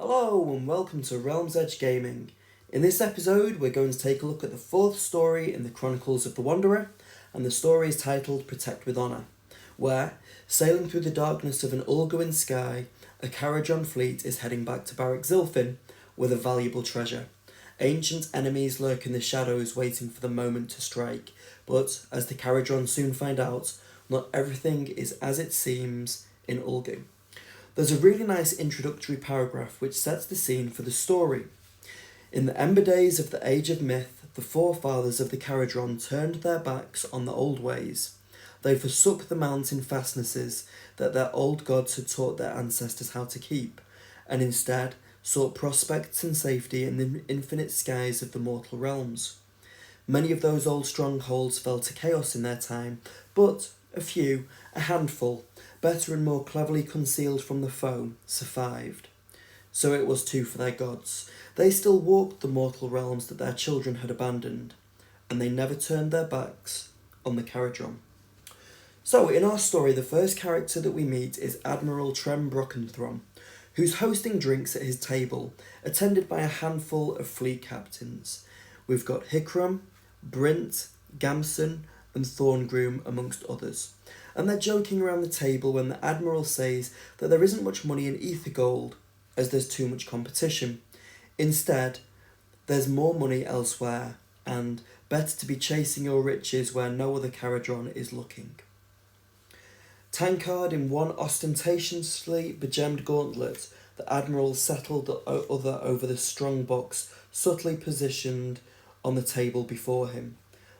Hello and welcome to Realm's Edge Gaming. In this episode we're going to take a look at the fourth story in the Chronicles of the Wanderer, and the story is titled Protect with Honour, where, sailing through the darkness of an Ulguin sky, a Kharadron fleet is heading back to Barak Zilfin with a valuable treasure. Ancient enemies lurk in the shadows waiting for the moment to strike, but as the Kharadron soon find out, not everything is as it seems in Ulgu. There's a really nice introductory paragraph which sets the scene for the story. In the ember days of the Age of Myth, the forefathers of the Kharadron turned their backs on the old ways. They forsook the mountain fastnesses that their old gods had taught their ancestors how to keep, and instead sought prospects and safety in the infinite skies of the mortal realms. Many of those old strongholds fell to chaos in their time, but a few, a handful, better and more cleverly concealed from the foe, survived. So it was too for their gods. They still walked the mortal realms that their children had abandoned, and they never turned their backs on the Kharadron. So in our story, the first character that we meet is Admiral Trem Brockenthrom, who's hosting drinks at his table, attended by a handful of fleet captains. We've got Hikram, Brint, Gamson, and Thorngroom amongst others. And they're joking around the table when the Admiral says that there isn't much money in ether gold, as there's too much competition. Instead, there's more money elsewhere, and better to be chasing your riches where no other Kharadron is looking. Tankard in one ostentatiously begemmed gauntlet, the Admiral settled the other over the strong box subtly positioned on the table before him.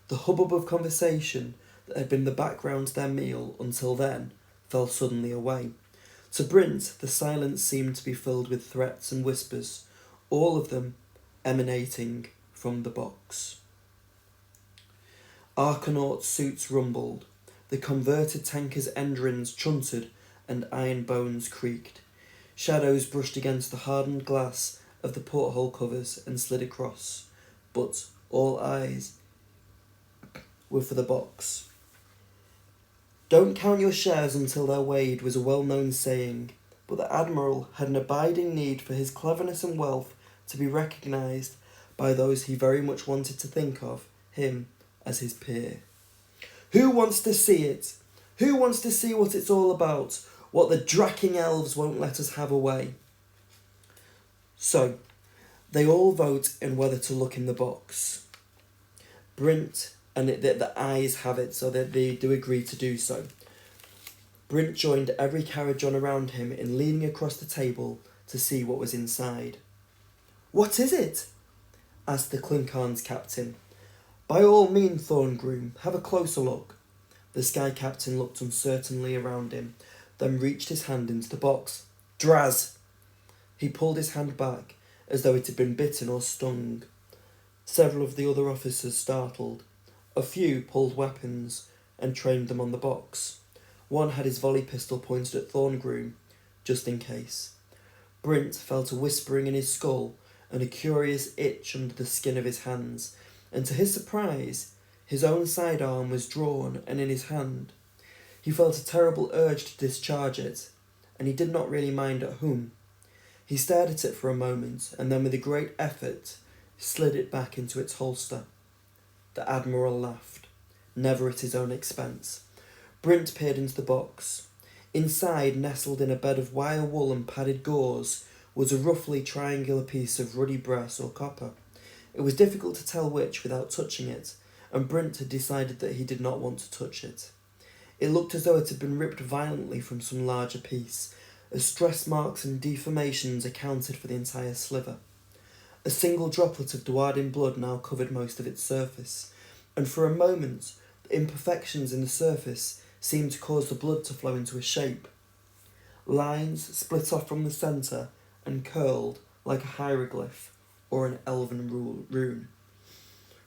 The hubbub of conversation that had been the background to their meal until then fell suddenly away. To Brint, the silence seemed to be filled with threats and whispers, all of them emanating from the box. Archanaut suits rumbled. The converted tanker's endrins chuntered and iron bones creaked. Shadows brushed against the hardened glass of the porthole covers and slid across, but all eyes were for the box. Don't count your shares until they're weighed was a well-known saying, but the Admiral had an abiding need for his cleverness and wealth to be recognised by those he very much wanted to think of him as his peer. Who wants to see it? Who wants to see what it's all about? What the dracking elves won't let us have away? So, they all vote in whether to look in the box. Brint and the eyes have it, so that they do agree to do so. Brint joined every Kharadron around him in leaning across the table to see what was inside. "What is it?" asked the Klinkarn's captain. "By all means, Thorngroom, have a closer look." The Sky Captain looked uncertainly around him, then reached his hand into the box. "Draz!" He pulled his hand back, as though it had been bitten or stung. Several of the other officers startled. A few pulled weapons and trained them on the box. One had his volley pistol pointed at Thorngroom, just in case. Brint felt a whispering in his skull and a curious itch under the skin of his hands, and to his surprise, his own sidearm was drawn and in his hand. He felt a terrible urge to discharge it, and he did not really mind at whom. He stared at it for a moment, and then with a great effort, slid it back into its holster. The Admiral laughed, never at his own expense. Brint peered into the box. Inside, nestled in a bed of wire wool and padded gauze, was a roughly triangular piece of ruddy brass or copper. It was difficult to tell which without touching it, and Brint had decided that he did not want to touch it. It looked as though it had been ripped violently from some larger piece, as stress marks and deformations accounted for the entire sliver. A single droplet of Dwarden blood now covered most of its surface, and for a moment the imperfections in the surface seemed to cause the blood to flow into a shape. Lines split off from the centre and curled like a hieroglyph or an elven rune.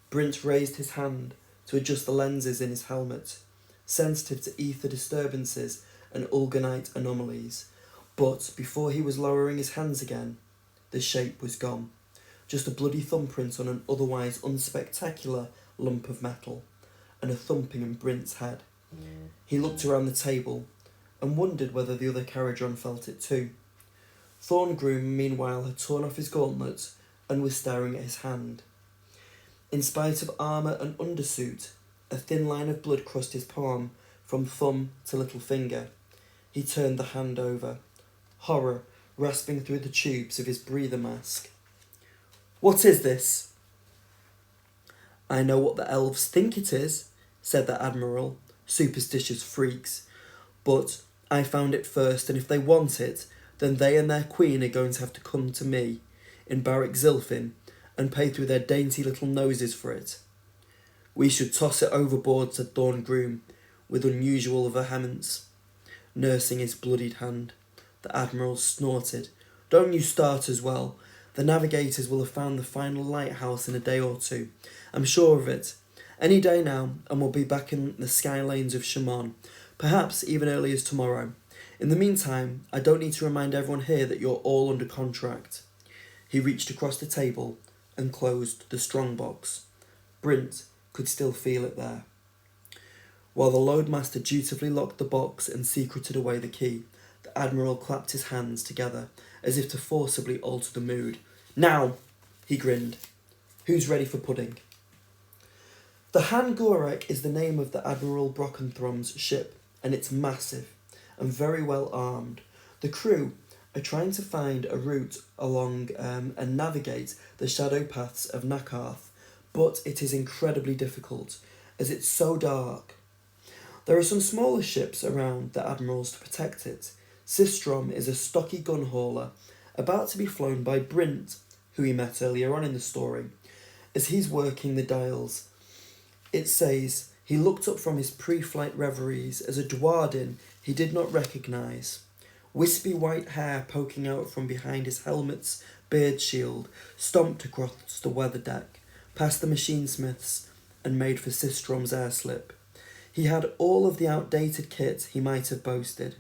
Brint raised his hand to adjust the lenses in his helmet, sensitive to ether disturbances and Ulganite anomalies, but before he was lowering his hands again, the shape was gone. Just a bloody thumbprint on an otherwise unspectacular lump of metal, and a thumping in Brint's head. He looked around the table, and wondered whether the other Kharadron felt it too. Thorngroom, meanwhile, had torn off his gauntlet and was staring at his hand. In spite of armour and undersuit, a thin line of blood crossed his palm from thumb to little finger. He turned the hand over, horror rasping through the tubes of his breather mask. "What is this?" "I know what the elves think it is," said the Admiral, superstitious freaks. "But I found it first, and if they want it, then they and their queen are going to have to come to me, in Barrack Zilfin, and pay through their dainty little noses for it." "We should toss it overboard," said Thorngroom, with unusual vehemence, nursing his bloodied hand. The Admiral snorted. "Don't you start as well. The navigators will have found the final lighthouse in a day or two. I'm sure of it. Any day now, and we'll be back in the sky lanes of Shamon, perhaps even early as tomorrow. In the meantime, I don't need to remind everyone here that you're all under contract." He reached across the table and closed the strongbox. Brint could still feel it there. While the loadmaster dutifully locked the box and secreted away the key, the Admiral clapped his hands together as if to forcibly alter the mood. "Now," he grinned. "Who's ready for pudding?" The Han Gorak is the name of the Admiral Brockenthromb's ship, and it's massive and very well armed. The crew are trying to find a route along and navigate the shadow paths of Nakarth, but it is incredibly difficult, as it's so dark. There are some smaller ships around the Admiral's to protect it. Sistrom is a stocky gun hauler, about to be flown by Brint, who he met earlier on in the story. As he's working the dials, it says he looked up from his pre-flight reveries as a Dwarden he did not recognise. Wispy white hair poking out from behind his helmet's beard shield, stomped across the weather deck, past the machinesmiths, and made for Sistrom's airslip. He had all of the outdated kit he might have boasted.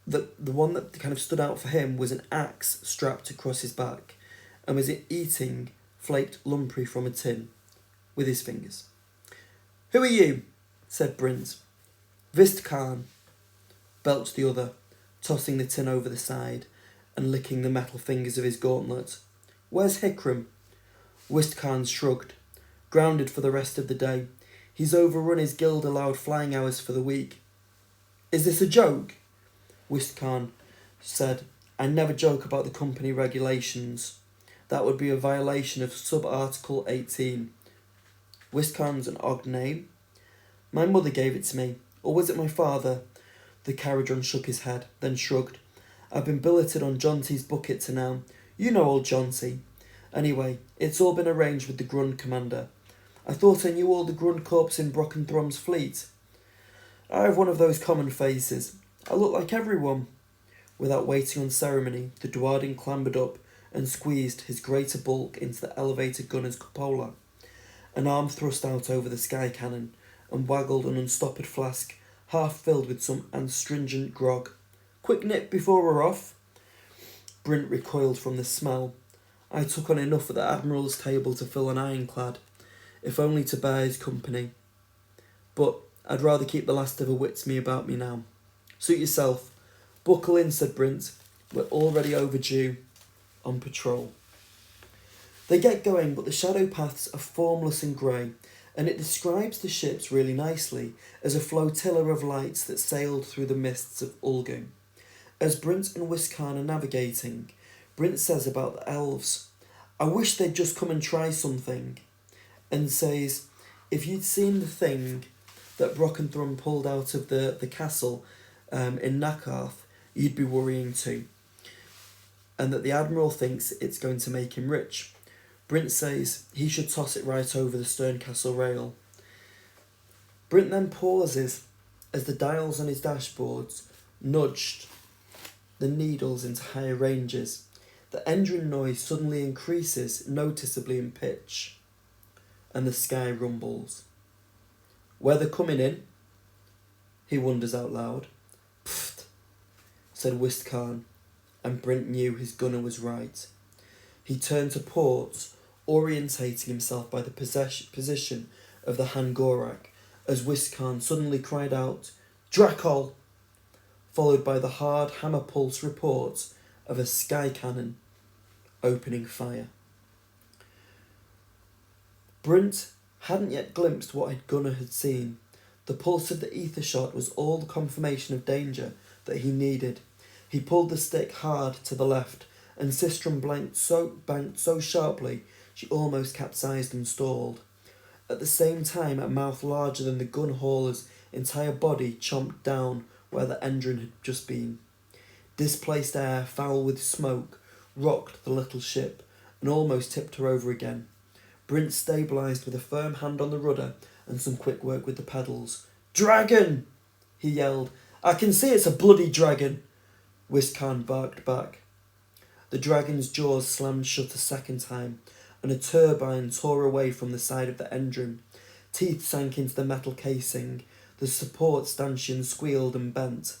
The one that kind of stood out for him was an axe strapped across his back, and was eating flaked lamprey from a tin with his fingers. "Who are you?" said Brint. "Vistkarn," belched the other, tossing the tin over the side and licking the metal fingers of his gauntlet. "Where's Hikram?" Wistkarn shrugged. "Grounded for the rest of the day. He's overrun his guild-allowed flying hours for the week." "Is this a joke?" Wistkarn said. "I never joke about the company regulations. That would be a violation of Sub-Article 18. "Wistkarn's an odd name." "My mother gave it to me. Or was it my father?" The Kharadron shook his head, then shrugged. "I've been billeted on Jonty's bucket to now. You know old Jonty. Anyway, it's all been arranged with the Grund commander. I thought I knew all the Grund corps in Brockenthrom's fleet. I have one of those common faces. I look like everyone." Without waiting on ceremony, the Dwarden clambered up and squeezed his greater bulk into the elevated gunner's cupola. An arm thrust out over the sky cannon and waggled an unstoppered flask, half filled with some astringent grog. "Quick nip before we're off." Brint recoiled from the smell. "I took on enough at the Admiral's table to fill an ironclad, if only to bear his company. But I'd rather keep the last of a Witsme about me now." "Suit yourself. Buckle in," said Brint. "We're already overdue on patrol." They get going, but the shadow paths are formless and grey, and it describes the ships really nicely as a flotilla of lights that sailed through the mists of Ulgun. As Brint and Wistkarn are navigating, Brint says about the elves, "I wish they'd just come and try something," and says, "If you'd seen the thing that Brockenthrom pulled out of the castle in Nakarth, you'd be worrying too," and that the Admiral thinks it's going to make him rich. Brint says he should toss it right over the stern castle rail. Brint then pauses as the dials on his dashboards nudged the needles into higher ranges. The engine noise suddenly increases noticeably in pitch, and the sky rumbles. "Weather coming in?" he wonders out loud. "Pfft," said Wistkarn, and Brint knew his gunner was right. He turned to port, orientating himself by the position of the Han Gorak, as Wistkarn suddenly cried out, "Drakol!" followed by the hard hammer pulse report of a sky cannon opening fire. Brint hadn't yet glimpsed what Gunnar had seen. The pulse of the ether shot was all the confirmation of danger that he needed. He pulled the stick hard to the left, and Sistrum banked so sharply she almost capsized and stalled. At the same time, a mouth larger than the gun hauler's entire body chomped down where the Endrin had just been. Displaced air, foul with smoke, rocked the little ship and almost tipped her over again. Brint stabilised with a firm hand on the rudder and some quick work with the pedals. "Dragon!" he yelled. "I can see it's a bloody dragon!" Wiskan barked back. The dragon's jaws slammed shut a second time, and a turbine tore away from the side of the Endrin. Teeth sank into the metal casing. The support stanchion squealed and bent.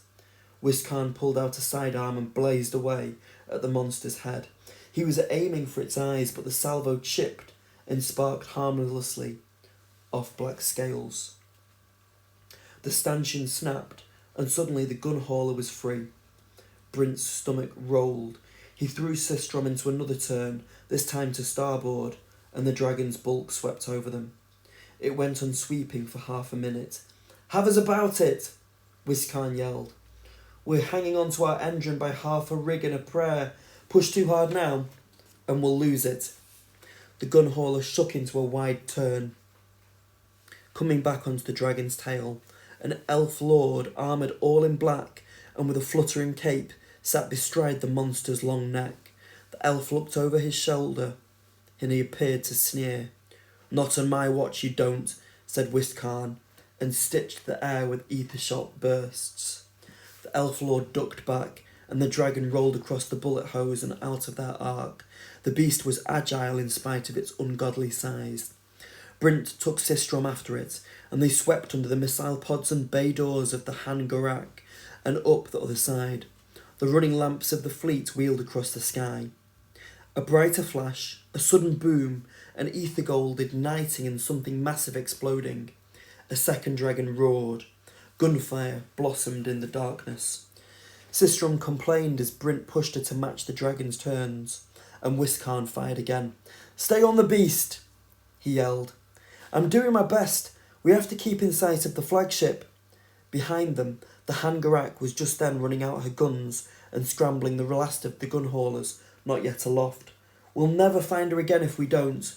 Wiskan pulled out a sidearm and blazed away at the monster's head. He was aiming for its eyes, but the salvo chipped and sparked harmlessly off black scales. The stanchion snapped, and suddenly the gun hauler was free. Brint's stomach rolled. He threw Sistrom into another turn, this time to starboard, and the dragon's bulk swept over them. It went on sweeping for half a minute. "Have us about it!" Wiskan yelled. "We're hanging on to our Endrin by half a rig and a prayer. Push too hard now, and we'll lose it." The gun hauler shook into a wide turn, coming back onto the dragon's tail. An elf lord, armoured all in black and with a fluttering cape, sat bestride the monster's long neck. The elf looked over his shoulder, and he appeared to sneer. "Not on my watch you don't," said Wiskan, and stitched the air with ether shot bursts. The elf lord ducked back, and the dragon rolled across the bullet hose and out of their arc. The beast was agile in spite of its ungodly size. Brint took Sistrom after it, and they swept under the missile pods and bay doors of the Hangarak and up the other side. The running lamps of the fleet wheeled across the sky. A brighter flash, a sudden boom, an ether gold igniting and something massive exploding. A second dragon roared. Gunfire blossomed in the darkness. Sistrom complained as Brint pushed her to match the dragon's turns, and Wiskan fired again. "Stay on the beast!" he yelled. "I'm doing my best. We have to keep in sight of the flagship." Behind them, the Hangarak was just then running out her guns and scrambling the last of the gun haulers, not yet aloft. "We'll never find her again if we don't."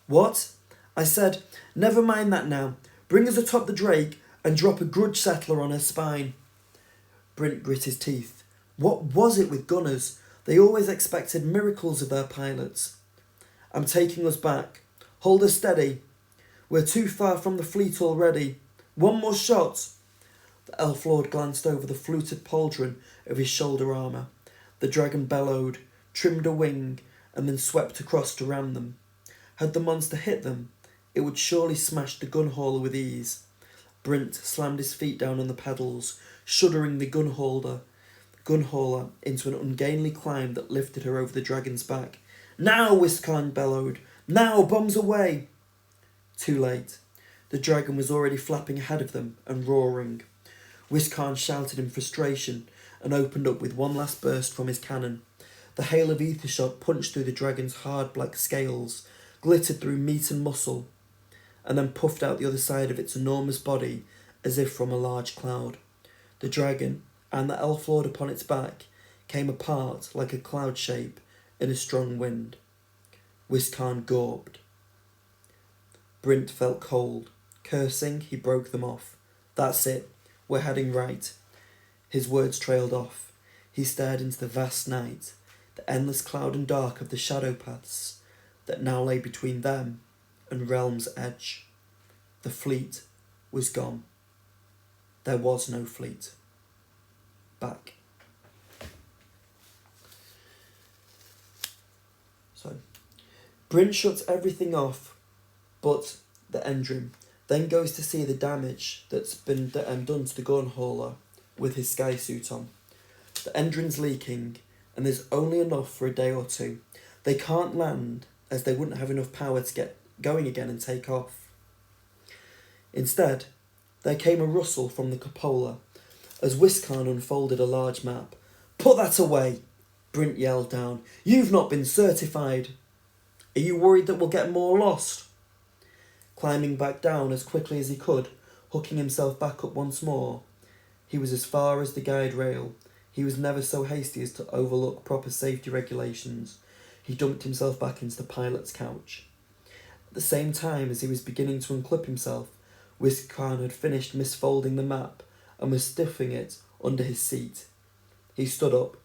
"What?" I said. "Never mind that now. Bring us atop the Drake and drop a grudge settler on her spine." Brint grit his teeth. What was it with gunners? They always expected miracles of their pilots. "I'm taking us back. Hold us steady. We're too far from the fleet already. One more shot." The elf lord glanced over the fluted pauldron of his shoulder armour. The dragon bellowed, trimmed a wing, and then swept across to ram them. Had the monster hit them, it would surely smash the gun hauler with ease. Brint slammed his feet down on the pedals, shuddering the gun hauler into an ungainly climb that lifted her over the dragon's back. "Now!" Wiskan bellowed. "Now! Bombs away!" Too late. The dragon was already flapping ahead of them and roaring. Wiskan shouted in frustration and opened up with one last burst from his cannon. The hail of ether shot punched through the dragon's hard black scales, glittered through meat and muscle, and then puffed out the other side of its enormous body as if from a large cloud. The dragon, and the elf lord upon its back, came apart like a cloud shape in a strong wind. Wiskan gawped. Brint felt cold. Cursing, he broke them off. "That's it. We're heading right." His words trailed off. He stared into the vast night, the endless cloud and dark of the shadow paths that now lay between them and Realm's edge. The fleet was gone. There was no fleet. Back. So, Brint shuts everything off but the Endrin, then goes to see the damage that's been done to the gun hauler with his sky suit on. The Endrin's leaking, and there's only enough for a day or two. They can't land, as they wouldn't have enough power to get going again and take off. Instead, there came a rustle from the cupola, as Wiscarn unfolded a large map. "Put that away!" Brint yelled down. "You've not been certified." "Are you worried that we'll get more lost?" Climbing back down as quickly as he could, hooking himself back up once more. He was as far as the guide rail. He was never so hasty as to overlook proper safety regulations. He dumped himself back into the pilot's couch. At the same time as he was beginning to unclip himself, Wiscarn had finished misfolding the map and was stuffing it under his seat. He stood up,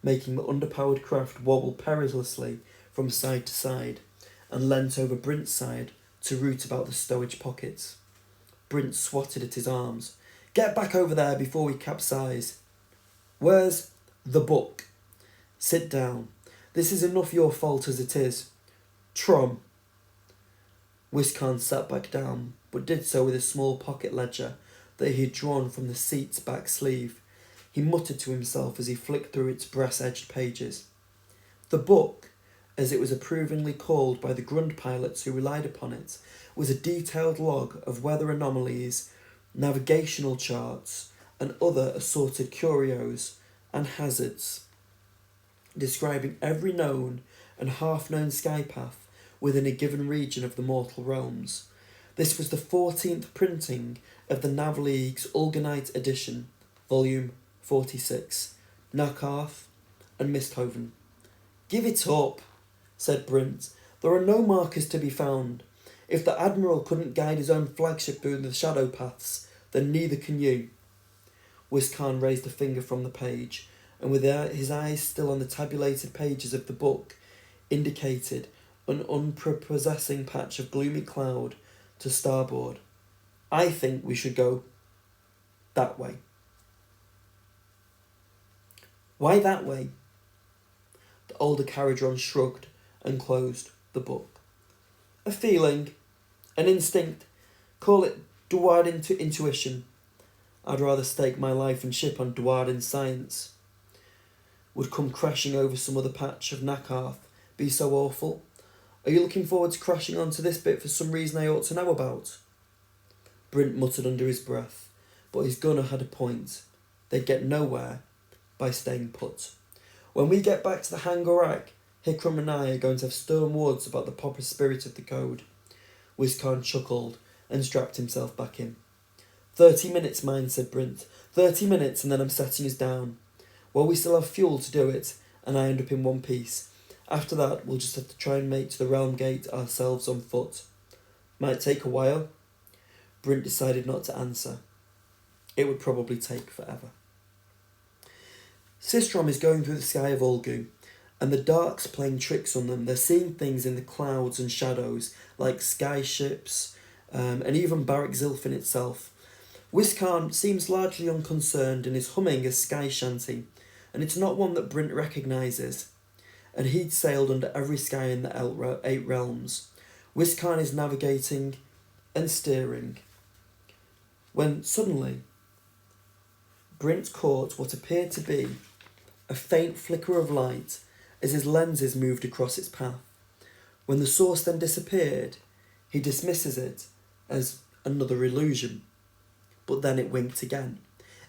making the underpowered craft wobble perilously from side to side, and leant over Brint's side to root about the stowage pockets. Brint swatted at his arms. "Get back over there before we capsize." "Where's the book?" "Sit down. This is enough your fault as it is." "Trom." Wiscarn sat back down, but did so with a small pocket ledger that he had drawn from the seat's back sleeve. He muttered to himself as he flicked through its brass-edged pages. The book, as it was approvingly called by the Grund pilots who relied upon it, was a detailed log of weather anomalies, navigational charts, and other assorted curios and hazards, describing every known and half-known skypath within a given region of the mortal realms. This was the 14th printing of the Nav League's Ulganite edition, volume 46, Nakarth and Misthoven. "Give it up," said Brint. "There are no markers to be found. If the Admiral couldn't guide his own flagship through the shadow paths, then neither can you." Wiscarn raised a finger from the page, and with his eyes still on the tabulated pages of the book, indicated an unprepossessing patch of gloomy cloud to starboard. "I think we should go that way." "Why that way?" The older Kharadron shrugged and closed the book. "A feeling, an instinct, call it Duardin intuition. I'd rather stake my life and ship on Duardin science. Would come crashing over some other patch of Nakarth be so awful? Are you looking forward to crashing onto this bit for some reason I ought to know about?" Brint muttered under his breath, but his gunner had a point. They'd get nowhere by staying put. "When we get back to the Hangorak, Hikram and I are going to have stern words about the proper spirit of the code." Wiscarn chuckled and strapped himself back in. 30 minutes, mind," said Brint. 30 minutes and then I'm setting us down. Well, we still have fuel to do it, and I end up in one piece. After that, we'll just have to try and make to the realm gate ourselves on foot. Might take a while." Brint decided not to answer. It would probably take forever. Sistrom is going through the sky of Ulgu, and the dark's playing tricks on them. They're seeing things in the clouds and shadows, like sky ships, and even Barak Zilfin itself. Wiscarn seems largely unconcerned and is humming a sky shanty, and it's not one that Brint recognises. And he'd sailed under every sky in the 8 realms. Wiscarn is navigating and steering, when suddenly Brint caught what appeared to be a faint flicker of light as his lenses moved across its path. When the source then disappeared, he dismisses it as another illusion. But then it winked again,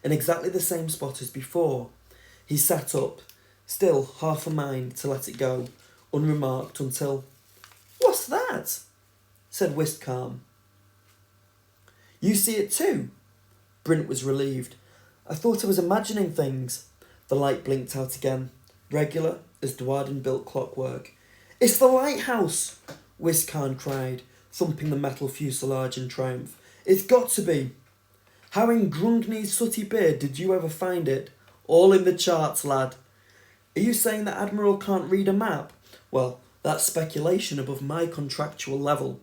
in exactly the same spot as before. He sat up, still half a mind to let it go, unremarked until, "What's that?" said Wiscarn. "You see it too?" Brint was relieved. "I thought I was imagining things." The light blinked out again, regular as Duardin-built clockwork. "It's the lighthouse!" Wiscarn cried, thumping the metal fuselage in triumph. "It's got to be! How in Grundny's sooty beard did you ever find it? All in the charts, lad. Are you saying that Admiral can't read a map? Well, that's speculation above my contractual level."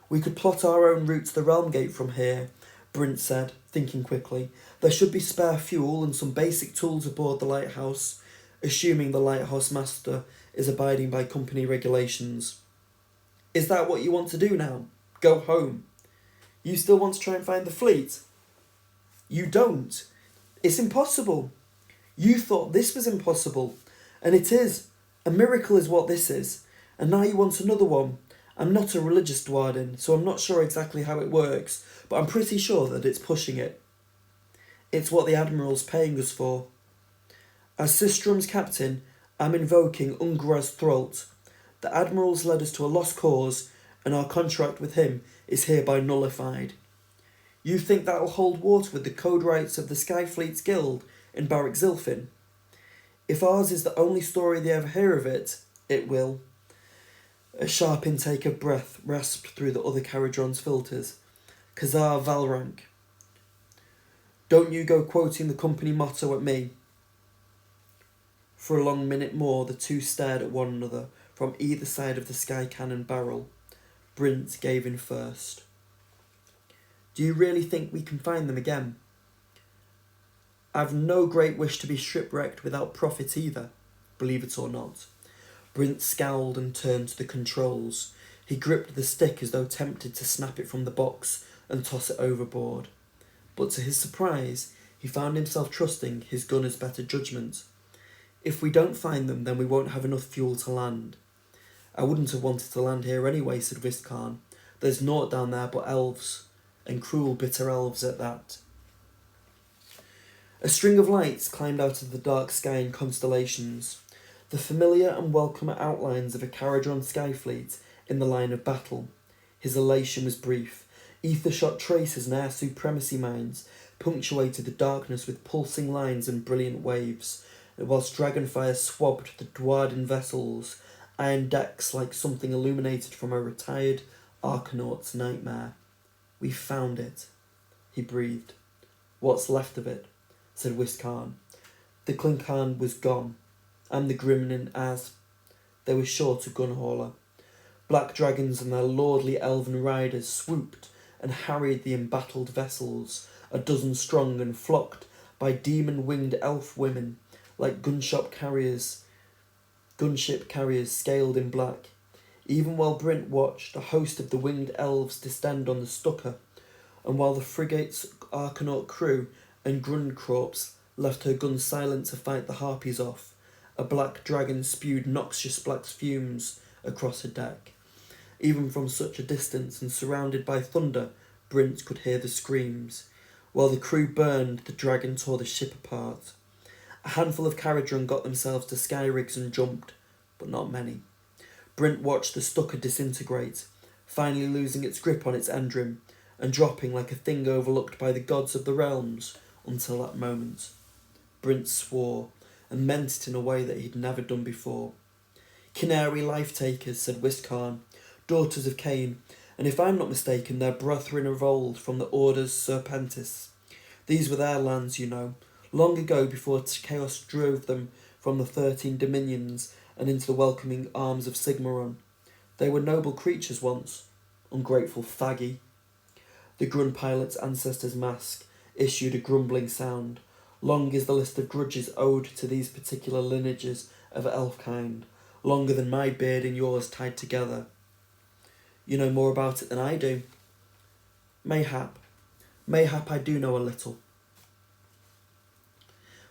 "We could plot our own route to the realm gate from here," Brint said, thinking quickly. "There should be spare fuel and some basic tools aboard the lighthouse, assuming the lighthouse master is abiding by company regulations." "Is that what you want to do now? Go home? You still want to try and find the fleet?" "You don't. It's impossible. You thought this was impossible, and it is. A miracle is what this is, and now you want another one. I'm not a religious Duardin, so I'm not sure exactly how it works, but I'm pretty sure that it's pushing it." It's what the Admiral's paying us for. As Sistrum's captain, I'm invoking Ungraz's throat. The Admiral's led us to a lost cause, and our contract with him is hereby nullified. You think that'll hold water with the code rights of the Skyfleet's Guild in Barrack Zilfin? If ours is the only story they ever hear of it, it will. A sharp intake of breath rasped through the other Kharadron's filters. Khazar Valrank. Don't you go quoting the company motto at me. For a long minute more, the two stared at one another from either side of the sky cannon barrel. Brint gave in first. Do you really think we can find them again? I've no great wish to be shipwrecked without profit either, believe it or not. Brint scowled and turned to the controls. He gripped the stick as though tempted to snap it from the box and toss it overboard. But to his surprise, he found himself trusting his gunner's better judgment. If we don't find them, then we won't have enough fuel to land. I wouldn't have wanted to land here anyway, said Wistkarn. There's naught down there but elves, and cruel bitter elves at that. A string of lights climbed out of the dark sky in constellations, the familiar and welcome outlines of a Kharadron skyfleet in the line of battle. His elation was brief. Ether-shot tracers and air supremacy mines punctuated the darkness with pulsing lines and brilliant waves, whilst dragonfire swabbed the Dwarden vessels, iron decks like something illuminated from a retired Archanaut's nightmare. We found it, he breathed. What's left of it, said Wistkarn. The Klinkarn was gone, and the Grimnin as. They were short a gun-hauler. Black dragons and their lordly elven riders swooped and harried the embattled vessels, a dozen strong and flocked by demon-winged elf women, like gunship carriers scaled in black. Even while Brint watched, a host of the winged elves descend on the Stucker, and while the frigate's Archanaut crew and Grundkorps left her guns silent to fight the harpies off, a black dragon spewed noxious black fumes across her deck. Even from such a distance and surrounded by thunder, Brint could hear the screams. While the crew burned, the dragon tore the ship apart. A handful of Kharadron got themselves to sky rigs and jumped, but not many. Brint watched the Stucker disintegrate, finally losing its grip on its endrim, and dropping like a thing overlooked by the gods of the realms until that moment. Brint swore, and meant it in a way that he'd never done before. Canary life-takers, said Wistkarn, daughters of Khaine, and if I'm not mistaken, their brethren of old from the Orders Serpentis. These were their lands, you know, long ago before chaos drove them from the 13 dominions and into the welcoming arms of Sigmaron. They were noble creatures once, ungrateful faggy. The Grun pilot's ancestor's mask issued a grumbling sound. Long is the list of grudges owed to these particular lineages of elf kind, longer than my beard and yours tied together. You know more about it than I do. Mayhap I do know a little.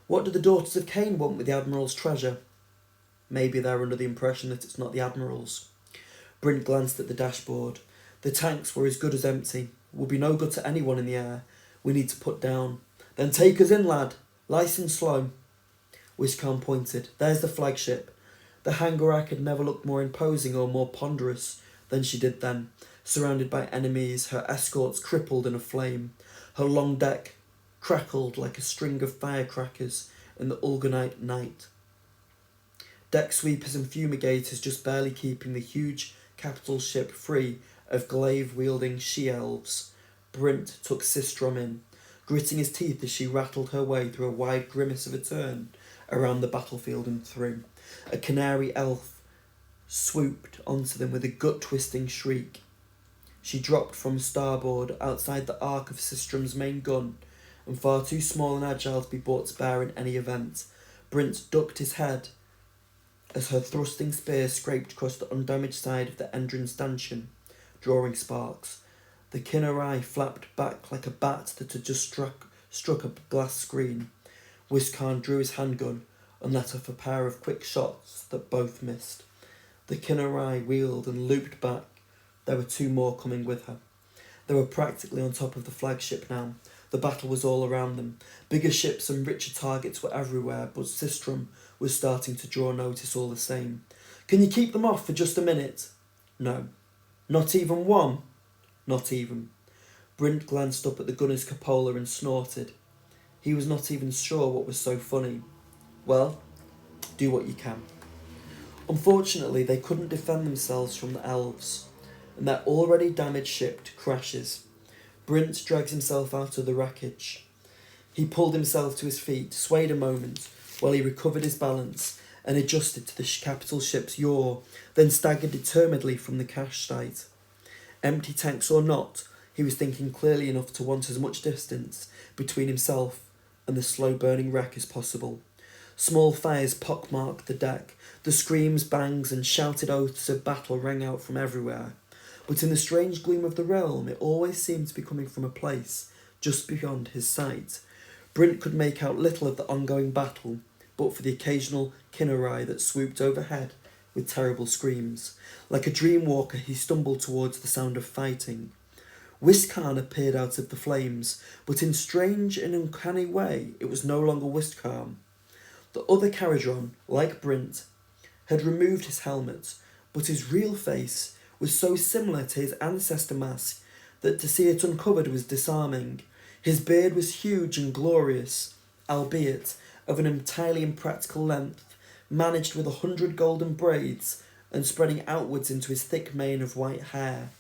What do the daughters of Khaine want with the Admiral's treasure? Maybe they're under the impression that it's not the Admiral's. Brint glanced at the dashboard. The tanks were as good as empty. Will be no good to anyone in the air. We need to put down. Then take us in, lad. License slow. Wishkarn pointed. There's the flagship. The Hangarak had never looked more imposing or more ponderous than she did then, surrounded by enemies, her escorts crippled and aflame. Her long deck crackled like a string of firecrackers in the Ulganite night. Deck sweepers and fumigators just barely keeping the huge capital ship free of glaive-wielding she-elves. Brint took Sistrom in, gritting his teeth as she rattled her way through a wide grimace of a turn around the battlefield and through. A canary elf swooped onto them with a gut-twisting shriek. She dropped from starboard outside the arc of Sistrom's main gun, and far too small and agile to be brought to bear in any event. Brint ducked his head as her thrusting spear scraped across the undamaged side of the Endrin stanchion, drawing sparks. The Kinnarai flapped back like a bat that had just struck a glass screen. Wistkarn drew his handgun and let off a pair of quick shots that both missed. The Kinnarai wheeled and looped back. There were two more coming with her. They were practically on top of the flagship now, The battle was all around them. Bigger ships and richer targets were everywhere, but Sistrum was starting to draw notice all the same. "Can you keep them off for just a minute?" "No." "Not even one?" "Not even." Brint glanced up at the gunner's cupola and snorted. He was not even sure what was so funny. "Well, do what you can." Unfortunately, they couldn't defend themselves from the elves, and their already damaged ship crashes. Brint drags himself out of the wreckage. He pulled himself to his feet, swayed a moment, while he recovered his balance and adjusted to the capital ship's yaw, then staggered determinedly from the cache site. Empty tanks or not, he was thinking clearly enough to want as much distance between himself and the slow-burning wreck as possible. Small fires pockmarked the deck. The screams, bangs, and shouted oaths of battle rang out from everywhere. But in the strange gloom of the realm, it always seemed to be coming from a place just beyond his sight. Brint could make out little of the ongoing battle, but for the occasional kinnerai that swooped overhead with terrible screams. Like a dream walker, he stumbled towards the sound of fighting. Wiscarn appeared out of the flames, but in strange and uncanny way, it was no longer Wiscarn. The other Kharadron, like Brint, had removed his helmet, but his real face was so similar to his ancestor mask that to see it uncovered was disarming. His beard was huge and glorious, albeit of an entirely impractical length, managed with 100 golden braids and spreading outwards into his thick mane of white hair.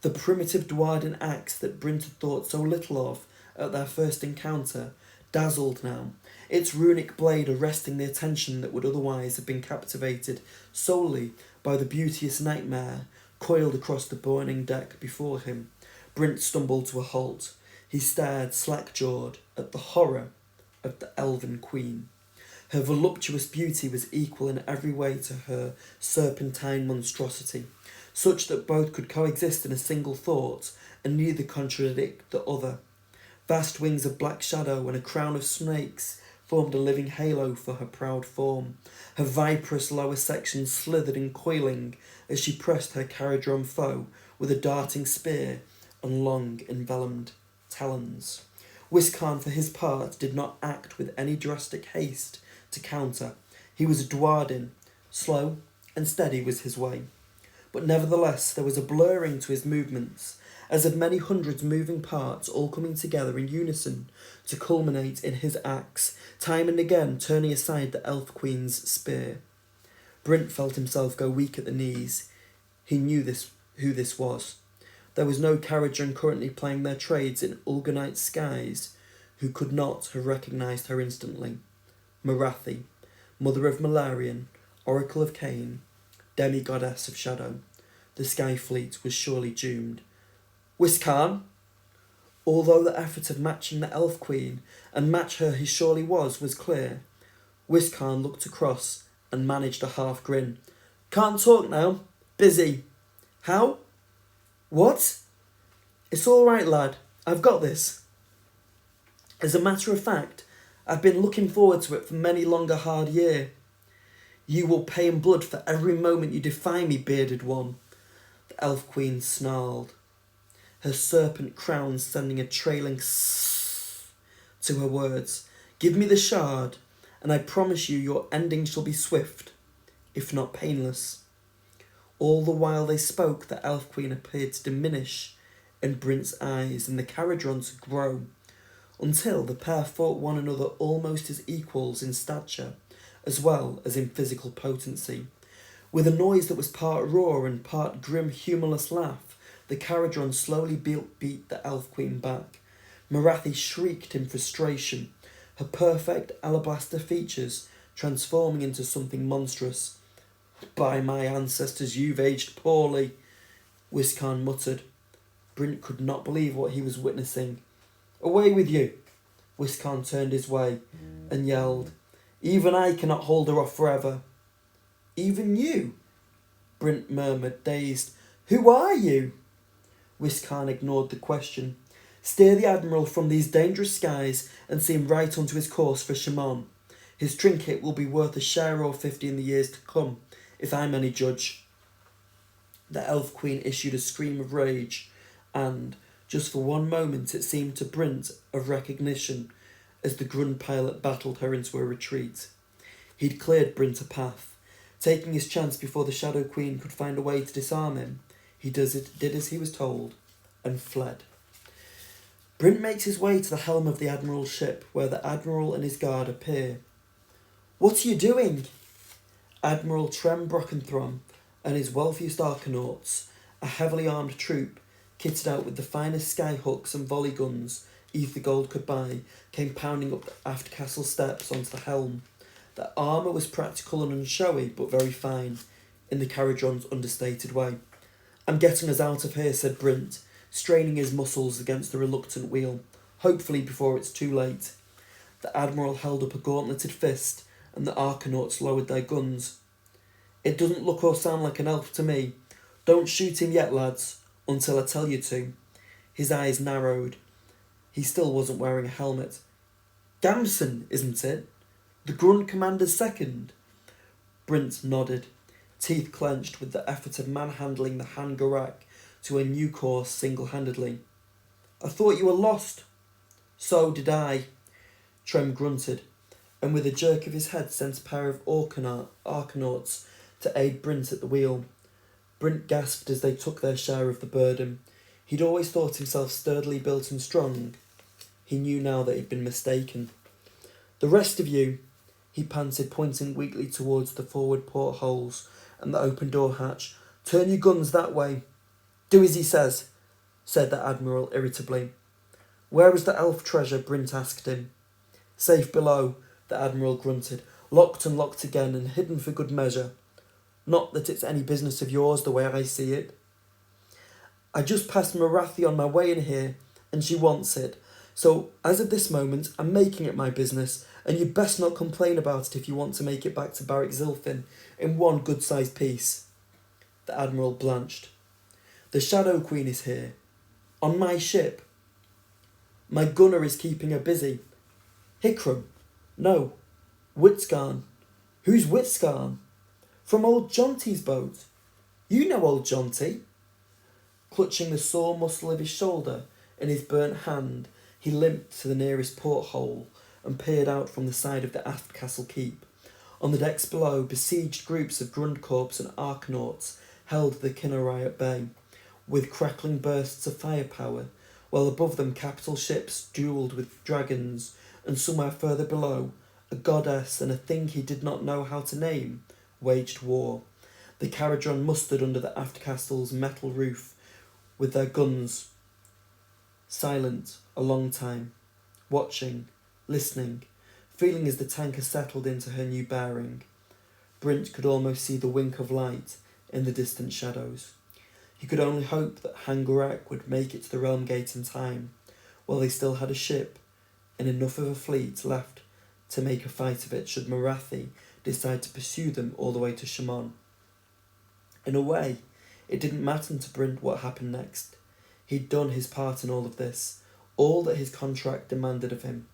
The primitive dwarden axe that Brint had thought so little of at their first encounter dazzled now, its runic blade arresting the attention that would otherwise have been captivated solely by the beauteous nightmare coiled across the burning deck before him. Brint stumbled to a halt. He stared slack-jawed at the horror of the elven queen. Her voluptuous beauty was equal in every way to her serpentine monstrosity, such that both could coexist in a single thought and neither contradict the other. Vast wings of black shadow and a crown of snakes formed a living halo for her proud form. Her viperous lower section slithered and coiling as she pressed her Kharadron foe with a darting spear and long envenomed talons. Wiscarn, for his part, did not act with any drastic haste to counter. He was a dwarden. Slow and steady was his way. But nevertheless there was a blurring to his movements, as of many hundreds moving parts all coming together in unison to culminate in his axe, time and again turning aside the elf queen's spear. Brint felt himself go weak at the knees. He knew who this was. There was no Kharadron currently playing their trades in Ulganite skies who could not have recognised her instantly. Morathi, mother of Malarian, oracle of Khaine, demi-goddess of shadow. The sky fleet was surely doomed. Wiscarn? Although the effort of matching the elf queen, and match her he surely was clear, Wiscarn looked across and managed a half grin. "Can't talk now. Busy." "How? What?" "It's all right, lad. I've got this. As a matter of fact, I've been looking forward to it for many longer hard year." "You will pay in blood for every moment you defy me, bearded one," the elf queen snarled, her serpent crown sending a trailing sss to her words. "Give me the shard, and I promise you your ending shall be swift, if not painless." All the while they spoke, the elf queen appeared to diminish in Brint's eyes and the Kharadron to grow, until the pair fought one another almost as equals in stature, as well as in physical potency. With a noise that was part roar and part grim, humorless laugh, the Kharadron slowly beat the elf queen back. Morathi shrieked in frustration, her perfect alabaster features transforming into something monstrous. "By my ancestors, you've aged poorly," Wiscarn muttered. Brint could not believe what he was witnessing. "Away with you!" Wiscarn turned his way and yelled, "Even I cannot hold her off forever." "Even you?" Brint murmured, dazed. "Who are you?" Wiscarn ignored the question. "Steer the Admiral from these dangerous skies and see him right onto his course for Shimon. His trinket will be worth a share or 50 in the years to come, if I'm any judge." The elf queen issued a scream of rage and, Just for one moment it seemed to Brint of recognition as the Grund pilot battled her into a retreat. He'd cleared Brint a path. Taking his chance before the Shadow Queen could find a way to disarm him, he did as he was told, and fled. Brint makes his way to the helm of the Admiral's ship, where the Admiral and his guard appear. "What are you doing?" Admiral Trem Brockenthrom and his wealthiest Arcanauts, a heavily armed troop, kitted out with the finest skyhooks and volley guns Ethergold could buy, came pounding up the aft castle steps onto the helm. Their armour was practical and unshowy, but very fine, in the Kharadron's understated way. "I'm getting us out of here," said Brint, straining his muscles against the reluctant wheel, hopefully before it's too late. The Admiral held up a gauntleted fist, and the Arcanauts lowered their guns. "It doesn't look or sound like an elf to me. Don't shoot him yet, lads, until I tell you to." His eyes narrowed. He still wasn't wearing a helmet. "Gamson, isn't it? The Grund Commander's second?" Brint nodded, teeth clenched with the effort of manhandling the Hangarak to a new course single-handedly. "I thought you were lost." "So did I," Trem grunted, and with a jerk of his head sent a pair of Arcanauts to aid Brint at the wheel. Brint gasped as they took their share of the burden. He'd always thought himself sturdily built and strong. He knew now that he'd been mistaken. "The rest of you," he panted, pointing weakly towards the forward portholes and the open door hatch. "Turn your guns that way." "Do as he says," said the Admiral irritably. "Where is the elf treasure?" Brint asked him. "Safe below," the Admiral grunted. "Locked and locked again, and hidden for good measure. Not that it's any business of yours, the way I see it. I just passed Morathi on my way in here, and she wants it. So, as of this moment, I'm making it my business, and you'd best not complain about it if you want to make it back to Barrack Zilfin in one good-sized piece." The Admiral blanched. "The Shadow Queen is here. On my ship. My gunner is keeping her busy. Hickram? No. Whitsgarn. Who's Whitsgarn?" "From old Jonty's boat." "You know old Jonty." Clutching the sore muscle of his shoulder in his burnt hand, he limped to the nearest porthole and peered out from the side of the aft castle keep. On the decks below, besieged groups of Grundkorps and Arcanauts held the Kinnarai at bay, with crackling bursts of firepower, while above them capital ships duelled with dragons, and somewhere further below, a goddess and a thing he did not know how to name waged war. The Kharadron mustered under the aft castle's metal roof, with their guns, silent a long time, watching, listening, feeling as the tanker settled into her new bearing. Brint could almost see the wink of light in the distant shadows. He could only hope that Hangarak would make it to the Realm Gate in time, while they still had a ship and enough of a fleet left to make a fight of it should Morathi decide to pursue them all the way to Shamon. In a way, it didn't matter to Brint what happened next. He'd done his part in all of this, all that his contract demanded of him,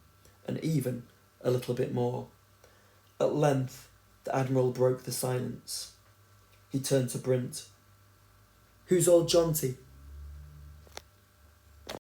and even a little bit more. At length, the Admiral broke the silence. He turned to Brint. "Who's old Jonty?"